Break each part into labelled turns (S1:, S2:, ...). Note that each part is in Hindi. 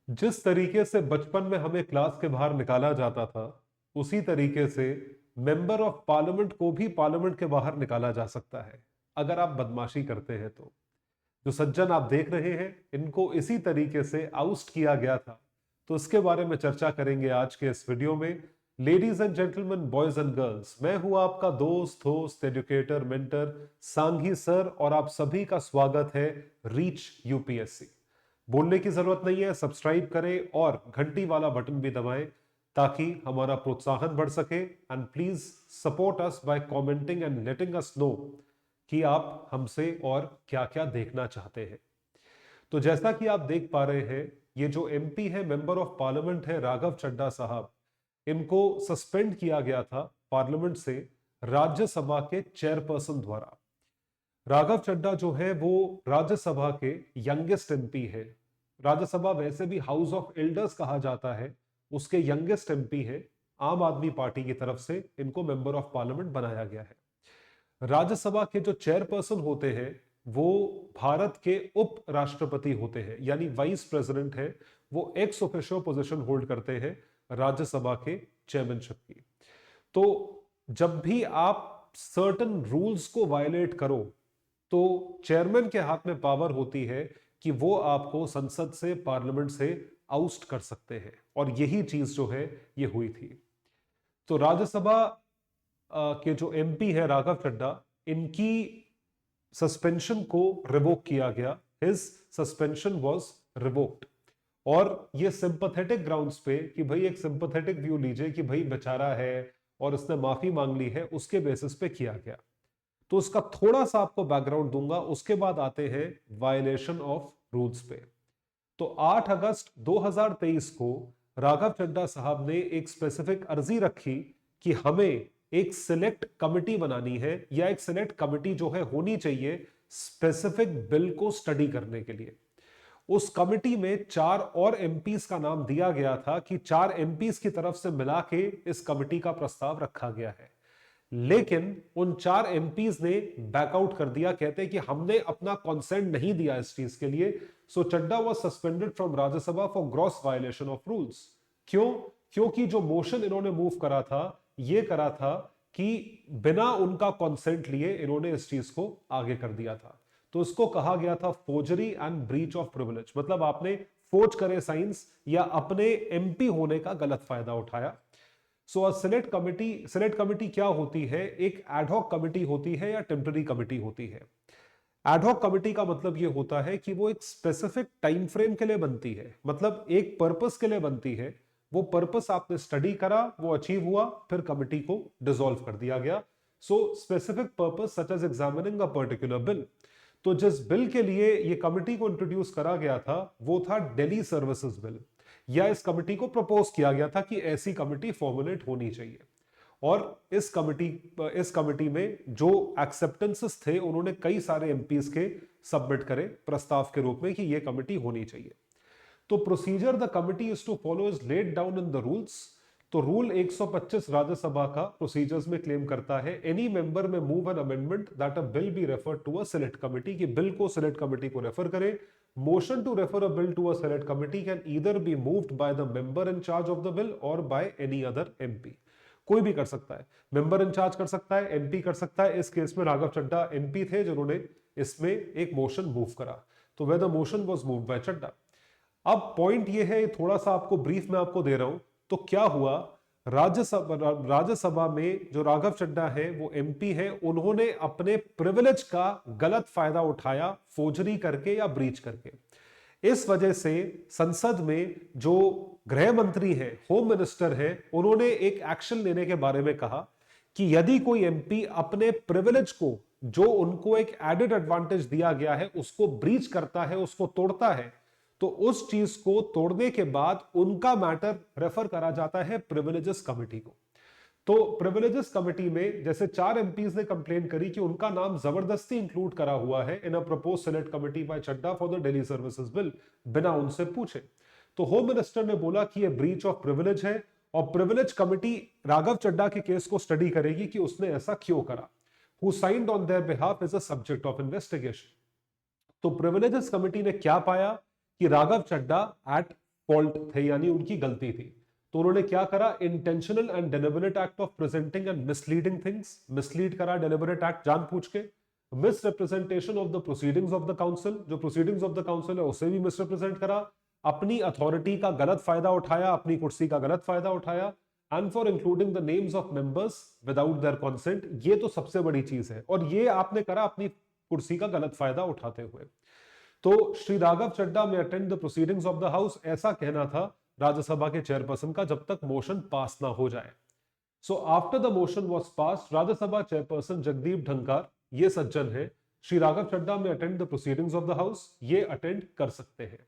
S1: जिस तरीके से बचपन में हमें क्लास के बाहर निकाला जाता था, उसी तरीके से मेंबर ऑफ पार्लियामेंट को भी पार्लियामेंट के बाहर निकाला जा सकता है अगर आप बदमाशी करते हैं तो। जो सज्जन आप देख रहे हैं, इनको इसी तरीके से आउस्ट किया गया था। तो इसके बारे में चर्चा करेंगे आज के इस वीडियो में। Ladies and gentleman, boys and girls, मैं हूं आपका दोस्त, host, educator, mentor Sanghi sir, और आप सभी का स्वागत है रीच यूपीएससी। बोलने की जरूरत नहीं है, सब्सक्राइब करें और घंटी वाला बटन भी दबाएं ताकि हमारा प्रोत्साहन बढ़ सके। And please support us by commenting and letting us know कि आप हमसे और क्या क्या देखना चाहते हैं। तो जैसा कि आप देख पा रहे हैं, ये जो एमपी है, मेंबर ऑफ पार्लियामेंट है, राघव चड्ढा साहब, इनको सस्पेंड किया गया था पार्लियामेंट से राज्यसभा के चेयरपर्सन द्वारा। राघव चड्ढा जो है वो राज्यसभा के यंगेस्ट एमपी है। राज्यसभा वैसे भी हाउस ऑफ एल्डर्स कहा जाता है, उसके यंगेस्ट एमपी है। आम आदमी पार्टी की तरफ से इनको मेंबर ऑफ पार्लियामेंट बनाया गया है। राज्यसभा के जो चेयरपर्सन होते हैं वो भारत के उप राष्ट्रपति होते हैं, यानी वाइस प्रेसिडेंट है। वो एक्स ऑफिशियो पोजीशन होल्ड करते हैं राज्यसभा के चेयरमैनशिप की। तो जब भी आप सर्टेन रूल्स को वायलेट करो तो चेयरमैन के हाथ में पावर होती है कि वो आपको संसद से, पार्लियामेंट से आउस्ट कर सकते हैं। और यही चीज जो है ये हुई थी। तो राज्यसभा के जो एमपी है राघव चड्ढा, इनकी सस्पेंशन को रिवोक किया गया। His suspension was revoked. और ये सिंपैथेटिक ग्राउंड्स पे कि भाई एक सिंपैथेटिक व्यू लीजिए कि भाई बेचारा है और उसने माफी मांग ली है, उसके बेसिस पे किया गया। तो उसका थोड़ा सा आपको बैकग्राउंड दूंगा, उसके बाद आते हैं वायलेशन ऑफ रूल्स पे। तो 8 अगस्त 2023 को राघव चड्ढा साहब ने एक स्पेसिफिक अर्जी रखी कि हमें एक सिलेक्ट कमिटी बनानी है, या एक सिलेक्ट कमिटी जो है होनी चाहिए स्पेसिफिक बिल को स्टडी करने के लिए। उस कमिटी में 4 और एमपीज का नाम दिया गया था कि 4 एमपीज की तरफ से मिला के इस कमिटी का प्रस्ताव रखा गया है। लेकिन उन 4 एमपीज ने बैकआउट कर दिया, कहते हैं कि हमने अपना कंसेंट नहीं दिया इस चीज के लिए। So Chadha was suspended from Rajya Sabha for gross violation of rules. क्यों? क्योंकि जो मोशन इन्होंने मूव करा था, ये करा था कि बिना उनका कंसेंट लिए इन्होंने इस चीज को आगे कर दिया था। तो इसको कहा गया था forgery and breach of privilege. मतलब आपने फोर्ज करे साइंस या अपने एमपी होने का गलत फायदा उठाया। सो सिलेक्ट कमिटी क्या होती है? एक एडहॉक कमिटी होती है या टेम्पररी कमिटी होती है। एडहॉक कमिटी का मतलब यह होता है कि वो एक स्पेसिफिक टाइम फ्रेम के लिए बनती है, मतलब एक पर्पस के लिए बनती है। वो पर्पस आपने स्टडी करा, वो अचीव हुआ, फिर कमिटी को डिसॉल्व कर दिया गया। So specific purpose such as examining a particular bill. तो जिस बिल के लिए ये कमिटी को इंट्रोड्यूस करा गया था वो था दिल्ली सर्विसेज बिल, या इस कमिटी को प्रपोज किया गया था कि ऐसी कमिटी फॉर्मुलेट होनी चाहिए। और इस कमिटी में जो एक्सेप्टेंसेस थे, उन्होंने कई सारे एमपीज के सबमिट करे प्रस्ताव के रूप में कि यह कमिटी होनी चाहिए। तो procedure the committee is to follow is laid down in the rules. तो रूल 125 राज्यसभा का प्रोसीजर्स में क्लेम करता है, any member may move an amendment that a bill be refer to a select committee, कि बिल को सिलेक्ट कमिटी को रेफर करे। Motion to refer a bill to a select committee can either be moved by the member in charge of the bill और बाय एनी अदर एमपी। कोई भी कर सकता है, मेंबर इंचार्ज कर सकता है, एमपी कर सकता है। इस केस में राघव चड्ढा एमपी थे जिन्होंने इसमें एक मोशन मूव करा। तो where the motion was moved by Chadha. अब पॉइंट ये है, थोड़ा सा आपको ब्रीफ में आपको दे रहा हूं। तो क्या हुआ, राज्यसभा में जो राघव चड्ढा है वो एमपी है, उन्होंने अपने प्रिविलेज का गलत फायदा उठाया, फोर्जरी करके या ब्रीच करके। इस वजह से संसद में जो गृह मंत्री है, होम मिनिस्टर है, उन्होंने एक एक्शन लेने के बारे में कहा कि यदि कोई एमपी अपने प्रिविलेज को, जो उनको एक एडेड एडवांटेज दिया गया है, उसको ब्रीच करता है, उसको तोड़ता है, तो उस चीज को तोड़ने के बाद उनका मैटर रेफर करा जाता है प्रिविलेजेस कमिटी को। तो प्रिविलेजेस कमिटी में जैसे 4 एमपीज ने कंप्लेन करी कि उनका नाम जबरदस्ती इंक्लूड करा हुआ है in a propose select committee by Chadha for the Delhi services bill, बिना उनसे पूछे। तो होम मिनिस्टर ने बोला कि यह ब्रीच ऑफ प्रिविलेज है, और प्रिविलेज कमिटी राघव चड्ढा के केस को स्टडी करेगी कि उसने ऐसा क्यों करा। Who signed on their behalf is a subject of investigation. तो प्रिविलेजेस कमिटी ने क्या पाया कि राघव चड्ढा एट फॉल्ट थे, यानी उनकी गलती थी। तो उन्होंने क्या करा, intentional and deliberate act of presenting and misleading things, mislead करा, डेलिबरेट एक्ट जानबूझ के, miss representation of the proceedings of the council, जो प्रोसीडिंग्स ऑफ द काउंसिल है उसे भी मिस रिप्रेजेंट करा, अपनी अथॉरिटी का गलत फायदा उठाया, अपनी कुर्सी का गलत फायदा उठाया, and for including the names of members without their consent. ये तो सबसे बड़ी चीज है, और ये आपने करा अपनी कुर्सी का गलत फायदा उठाते हुए। तो श्री राघव चड्डा में attend the proceedings of the house, ऐसा कहना था राज्यसभा के चेयरपर्सन का, जब तक मोशन पास ना हो जाए। So after the motion was passed, Rajya Sabha chairperson Jagdeep Dhankhar, ये सज्जन है, श्री राघव चड्डा में attend the proceedings of the house, ये अटेंड कर सकते हैं।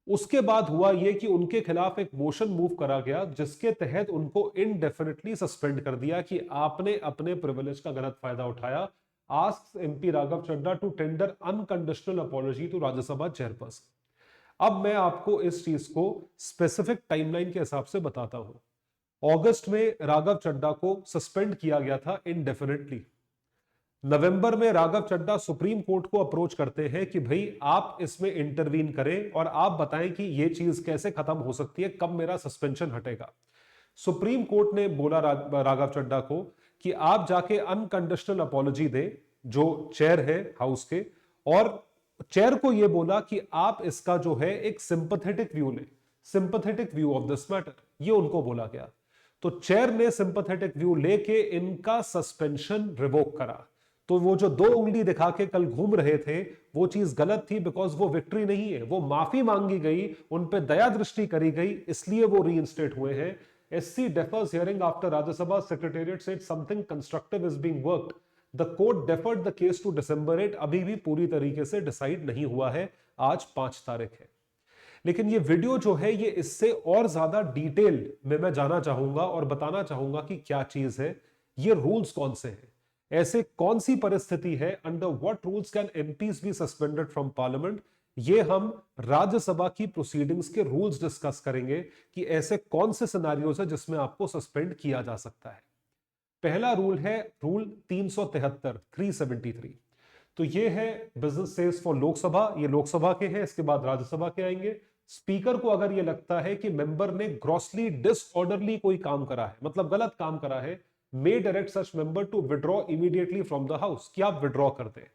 S1: उसके बाद हुआ ये कि उनके खिलाफ एक मोशन मूव करा गया, जिसके तहत उनको इनडेफिनेटली सस्पेंड कर दिया कि आपने अपने प्रिविलेज का गलत फायदा उठाया। Asks MP Raghav Chadha to tender unconditional apology to Rajya Sabha chairperson. अब मैं आपको इस चीज को स्पेसिफिक टाइमलाइन के हिसाब से बताता हूं। अगस्त में राघव चड्डा को सस्पेंड किया गया था इनडेफिनेटली। नवंबर में राघव चड्डा सुप्रीम कोर्ट को अप्रोच करते हैं कि भाई आप इसमें इंटरवीन करें और आप बताएं कि ये चीज कैसे खत्म हो सकती है, कब मेरा सस्पेंशन हटेगा। सुप्रीम कोर्ट ने बोला राघव चड्डा को कि आप जाके अनकंडीशनल अपॉलजी दें, जो चेयर है हाउस के, और चेयर को यह बोला कि आप इसका जो है एक सिंपैथेटिक व्यू लें, sympathetic view of this matter, ये उनको बोला गया। तो चेयर ने सिंपैथेटिक व्यू लेके इनका सस्पेंशन रिवोक करा। तो वो जो 2 उंगली दिखा के कल घूम रहे थे, वो चीज गलत थी, बिकॉज वो विक्ट्री नहीं है, वो माफी मांगी गई, उन पे दया दृष्टि करी गई, इसलिए वो रीइंस्टेट हुए हैं। SC defers hearing after Rajya Sabha Secretariat said something constructive is being worked. The court deferred the case to December 8. अभी भी पूरी तरीके से डिसाइड नहीं हुआ है, आज 5 तारीख है। लेकिन ये वीडियो जो है, ये इससे और ज्यादा डिटेल में मैं जाना चाहूंगा और बताना चाहूंगा कि क्या चीज है, ये रूल्स कौन से हैं, ऐसे कौन सी परिस्थिति है, under what rules can MPs be suspended from parliament. ये हम राज्यसभा की प्रोसीडिंग्स के रूल्स डिस्कस करेंगे कि ऐसे कौन से सिनेरियोज है जिसमें आपको सस्पेंड किया जा सकता है। पहला रूल है रूल 373 373। तो ये है बिजनेस सेज फॉर लोकसभा, ये लोकसभा के हैं, इसके बाद राज्यसभा के आएंगे। स्पीकर को अगर ये लगता है कि मेंबर ने ग्रॉसली डिसऑर्डरली कोई काम करा है, मतलब गलत काम करा है, may direct such member to withdraw immediately from the house, कि आप विड्रॉ कर दें।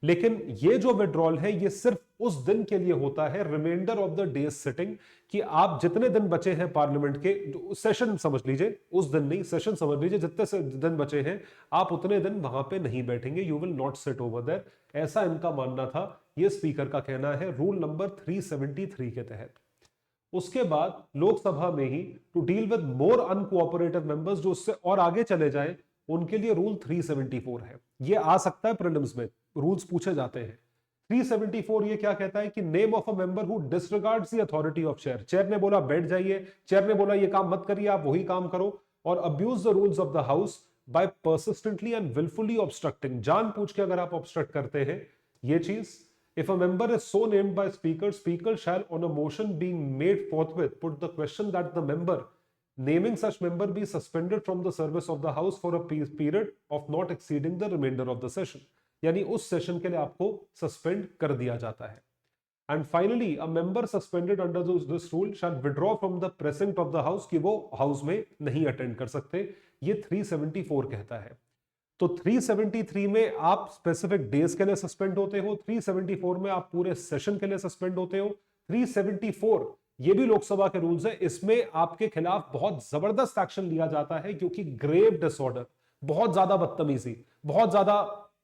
S1: लेकिन ये जो विड्रॉल है, ये सिर्फ उस दिन के लिए होता है, reminder of the days sitting, कि आप जितने दिन बचे हैं पार्लियामेंट के, सेशन समझ लीजिए, उस दिन नहीं, सेशन समझ लीजिए, जितने दिन बचे हैं आप उतने दिन वहां पे नहीं बैठेंगे, you will not sit over there, ऐसा इनका मानना था, ये स्पीकर का कहना है रूल नंबर 373 के तहत। उसके बाद लोकसभा में ही to deal with more uncooperative members, जो उससे और आगे चले जाएं, उनके लिए रूल 374 है। ये आ सकता है प्रीलिम्स में, रूल्स पूछे जाते हैं। 374 ये क्या कहता है कि name of a member who disregards the authority of chair, chair ने बोला बैठ जाइए, चेयर ने बोला ये काम मत करिए, आप वही काम करो, और abuse the rules of the house by persistently and wilfully obstructing, जानबूझ के अगर आप ऑब्स्ट्रक्ट करते हैं ये चीज। If a member is so named by speaker, speaker shall on a motion being made forthwith put the question that the member naming such member be suspended from the service of the house for a period of not exceeding the remainder of the session, यानी उस सेशन के लिए आपको सस्पेंड कर दिया जाता है। And finally a member suspended under this rule shall withdraw from the president of the house, कि वो हाउस में नहीं अटेंड कर सकते, ये 374 कहता है। तो 373 में आप स्पेसिफिक डेज के लिए सस्पेंड होते हो, 374 में आप पूरे सेशन के लिए सस्पेंड होते हो। 374 ये भी लोकसभा के रूल्स है, इसमें आपके खिलाफ बहुत जबरदस्त एक्शन लिया जाता है, क्योंकि ग्रेव डिसऑर्डर, बहुत ज्यादा बदतमीजी, बहुत ज्यादा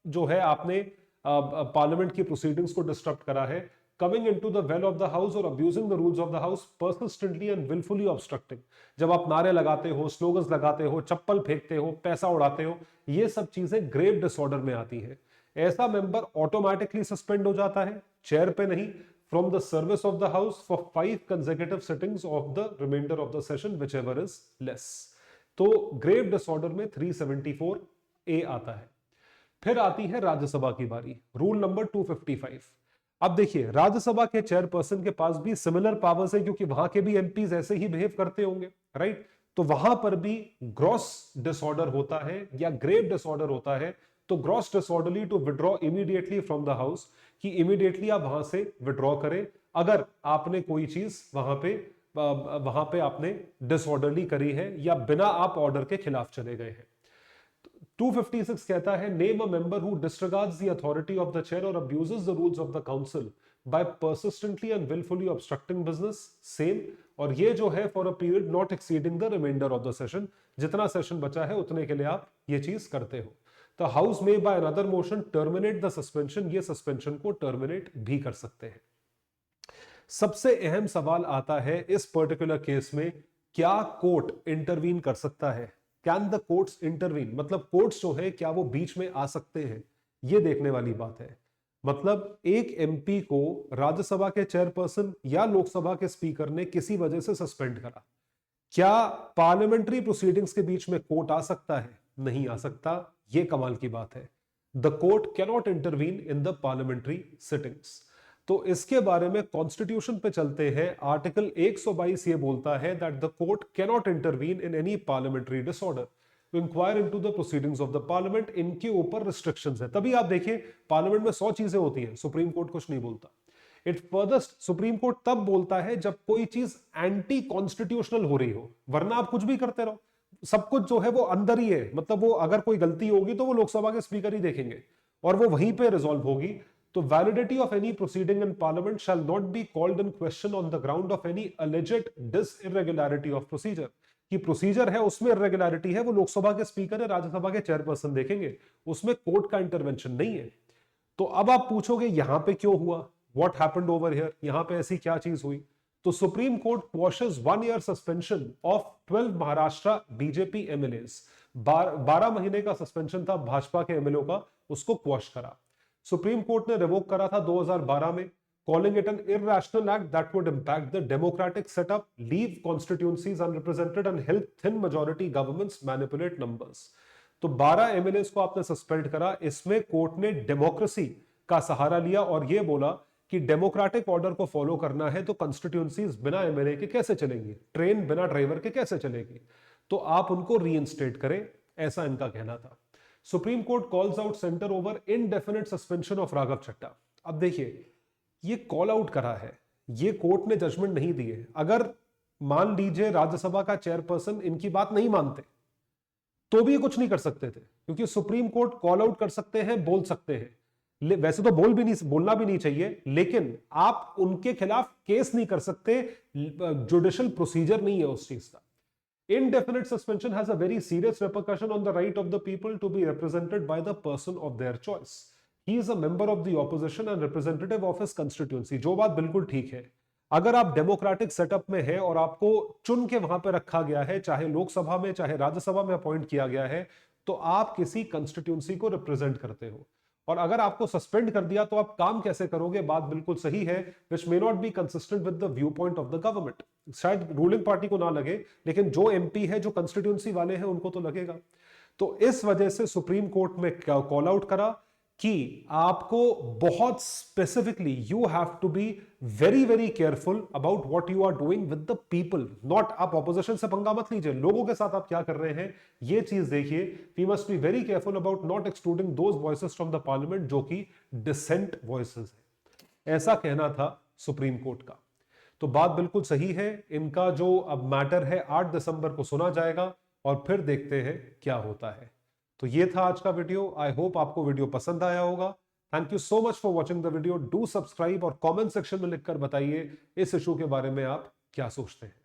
S1: जो है आपने पार्लियामेंट की प्रोसीडिंग्स को डिस्टर्ब करा है, coming into the well of the house or abusing the rules of the house persistently and willfully obstructing, जब आप नारे लगाते हो, स्लोगन्स लगाते हो, चप्पल फेंकते हो, पैसा उड़ाते हो, ये सब चीजें ग्रेव डिसऑर्डर में आती है। ऐसा मेंबर ऑटोमेटिकली सस्पेंड हो जाता है, चेयर पे नहीं, from the service of the house for 5 consecutive sittings of the reminder of the session whichever is less. तो ग्रेव डिसऑर्डर में 374 ए आता है। फिर आती है राज्यसभा की बारी, रूल नंबर 255। अब देखिए राज्यसभा के चेयरपर्सन के पास भी सिमिलर पावर्स है, क्योंकि वहां के भी एमपीज ऐसे ही बिहेव करते होंगे, राइट। तो वहां पर भी ग्रॉस डिसऑर्डर होता है या ग्रेव डिसऑर्डर होता है, तो gross disorderly to withdraw immediately from the house, कि इमीडिएटली आप वहां से विड्रॉ करें अगर आपने कोई चीज वहां पे आपने डिसऑर्डरली करी है या बिना आप ऑर्डर के खिलाफ चले गए हैं। 256 कहता है name a member who disregards the authority of the chair और abuses the rules of the council by persistently and wilfully obstructing business. Same, और ये जो है for a period not exceeding the reminder of the session, जितना सेशन बचा है उतने के लिए आप ये चीज करते हो। तो हाउस में by another motion terminate the suspension, ये सस्पेंशन को टर्मिनेट भी कर सकते हैं। सबसे अहम सवाल आता है इस पर्टिकुलर केस में, क्या कोर्ट इंटरवीन कर सकता है? कैन द कोर्ट्स इंटरवीन, मतलब कोर्ट्स जो है क्या वो बीच में आ सकते हैं? ये देखने वाली बात है। मतलब एक एमपी को राज्यसभा के चेयरपर्सन या लोकसभा के स्पीकर ने किसी वजह से सस्पेंड करा, क्या पार्लियामेंट्री प्रोसीडिंग्स के बीच में कोर्ट आ सकता है? नहीं आ सकता। यह कमाल की बात है। The court can not intervene in the parliamentary sittings. तो इसके बारे में कॉन्स्टिट्यूशन पे चलते हैं। आर्टिकल 122 ये बोलता है that the court can not intervene in any parliamentary disorder to inquire into the proceedings of the parliament. इनके ऊपर रिस्ट्रिक्शंस है। तभी आप देखिए पार्लियामेंट में 100 चीजें होती हैं, सुप्रीम कोर्ट कुछ नहीं बोलता। इट फर्दर्स्ट सुप्रीम कोर्ट तब बोलता है जब कोई चीज एंटी कॉन्स्टिट्यूशनल हो रही हो, वरना आप कुछ भी करते रहो, सब कुछ जो है वो अंदर ही है। मतलब वो अगर कोई गलती होगी तो वो लोकसभा के स्पीकर ही देखेंगे और वो वहीं पे रिजॉल्व होगी। तो validity of any proceeding in parliament shall not be called in question on the ground of any alleged irregularity of procedure. कि प्रोसीजर है उसमें इरेगुलरिटी है, वो लोकसभा के स्पीकर है, राज्यसभा के चेयरपर्सन देखेंगे, उसमें कोर्ट का इंटरवेंशन नहीं है। तो अब आप पूछोगे यहां पे क्यों हुआ, व्हाट हैपेंड ओवर हियर, यहां पे ऐसी क्या चीज हुई? तो supreme court quashes 1 year suspension of 12 Maharashtra BJP MLAs. 12 महीने का सस्पेंशन था भाजपा के एमएलए का, उसको क्वॉश करा। सुप्रीम कोर्ट ने रिवोक करा था 2012 में, calling it an irrational act that would impact the democratic setup, leave constituencies unrepresented and help thin majority governments manipulate numbers। तो 12 एमएलएस को आपने सस्पेंड करा। इसमें कोर्ट ने डेमोक्रेसी का सहारा लिया और यह बोला कि डेमोक्रेटिक ऑर्डर को फॉलो करना है तो कॉन्स्टिट्यूएंसीज बिना एमएलए के कैसे चलेंगी, ट्रेन बिना ड्राइवर के कैसे चलेगी, तो आप उनको रीइंस्टेट करें, ऐसा इनका कहना था। Supreme Court calls out Centre over indefinite suspension of Raghav Chadha. अब देखिए ये कॉल आउट करा है, ये कोर्ट ने जजमेंट नहीं दी है। अगर मान लीजिए राज्यसभा का चेयरपर्सन इनकी बात नहीं मानते तो भी कुछ नहीं कर सकते थे, क्योंकि सुप्रीम कोर्ट कॉल आउट कर सकते हैं, बोल सकते हैं। वैसे तो बोलना भी नहीं चाहिए, लेकिन आप उनके खिलाफ केस नहीं कर सकते, जुडिशियल प्रोसीजर नहीं है उस चीज का। Indefinite suspension has a very serious repercussion on the right of the people to be represented by the person of their choice. He is a member of the opposition and representative of his constituency। जो बात बिल्कुल ठीक है, अगर आप डेमोक्रेटिक सेटअप में है और आपको चुन के वहां पे रखा गया है, चाहे लोकसभा में चाहे राज्यसभा में अपॉइंट किया गया है, तो आप किसी कंस्टिट्यूंसी को रिप्रेजेंट करते हो। और अगर आपको सस्पेंड कर दिया तो आप काम कैसे करोगे? बात बिल्कुल सही है, which may not be consistent with the viewpoint of the government. शायद रूलिंग पार्टी को ना लगे, लेकिन जो एमपी है, जो कंस्टिट्यूंसी वाले हैं, उनको तो लगेगा। तो इस वजह से सुप्रीम कोर्ट में कॉल आउट करा कि आपको बहुत specifically you have to be very very careful about what you are doing with the people. Not आप ऑपोजिशन से पंगा मत लीजिए, लोगों के साथ आप क्या कर रहे हैं ये चीज देखिए। We must be very careful about not excluding those voices from the parliament जो कि डिसेंट वॉइसेस है, ऐसा कहना था सुप्रीम कोर्ट का। तो बात बिल्कुल सही है। इनका जो अब मैटर है 8 दिसंबर को सुना जाएगा और फिर देखते हैं क्या होता है। तो ये था आज का वीडियो। आई होप आपको वीडियो पसंद आया होगा। Thank you so much for watching the video. Do subscribe और कमेंट सेक्शन में लिखकर बताइए इस इशू के बारे में आप क्या सोचते हैं।